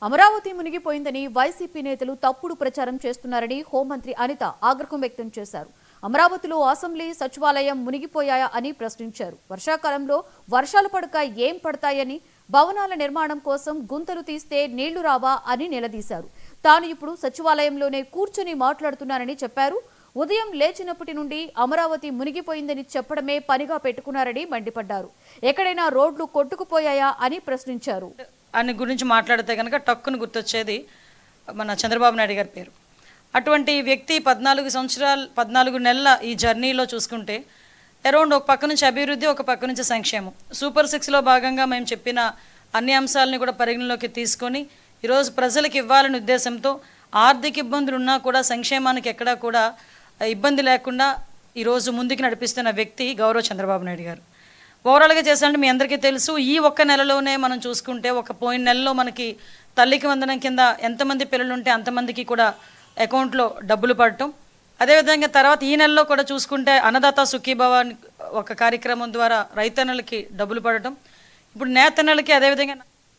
Amaravati మునిగిపోయిందని YCP నేతలు తప్పుడు ప్రచారం చేస్తున్నారని హోంమంత్రి అనిత ఆగ్రహం వ్యక్తం చేశారు. అమరావతిలో అసెంబ్లీ సచివాలయం మునిగిపోయాయా అని ప్రశ్నించారు. వర్షాకాలంలో వర్షాలు పడక ఏం పడతాయని, భవనాల నిర్మాణం కోసం గుంతలు తీస్తే నీళ్లు రావా అని నిలదీశారు. తాను ఇప్పుడు సచివాలయంలోనే కూర్చొని మాట్లాడుతున్నానని చెప్పారు. ఉదయం లేచినప్పటి నుండి అమరావతి మునిగిపోయిందని చెప్పడమే పనిగా పెట్టుకున్నారని మండిపడ్డారు. ఎక్కడైనా రోడ్లు కొట్టుకుపోయాయా అని ప్రశ్నించారు. అని గురించి మాట్లాడితే కనుక టక్కును గుర్తొచ్చేది మన చంద్రబాబు నాయుడు గారి పేరు. అటువంటి వ్యక్తి 14 నెలల ఈ జర్నీలో చూసుకుంటే అరౌండ్ ఒక పక్క నుంచి అభివృద్ధి, ఒక పక్క నుంచి సంక్షేమం, సూపర్ 6లో భాగంగా మేము చెప్పిన అన్ని అంశాలని కూడా పరిగణలోకి తీసుకొని ఈరోజు ప్రజలకు ఇవ్వాలనే ఉద్దేశంతో ఆర్థిక ఇబ్బందులు ఉన్నా కూడా సంక్షేమానికి ఎక్కడా కూడా ఇబ్బంది లేకుండా ఈరోజు ముందుకు నడిపిస్తున్న వ్యక్తి గౌరవ చంద్రబాబు నాయుడు గారు. ఓవరాల్గా చేశారంటే మీ అందరికీ తెలుసు, ఈ ఒక్క నెలలోనే మనం చూసుకుంటే ఒక పోయిన నెలలో మనకి తల్లికి వందనం కింద ఎంతమంది పిల్లలు ఉంటే అంతమందికి కూడా అకౌంట్లో డబ్బులు పడటం, అదేవిధంగా తర్వాత ఈ నెలలో కూడా చూసుకుంటే అన్నదాత సుఖీభవ ఒక కార్యక్రమం ద్వారా రైతన్నలకి డబ్బులు పడటం, ఇప్పుడు నేతన్నలకి అదేవిధంగా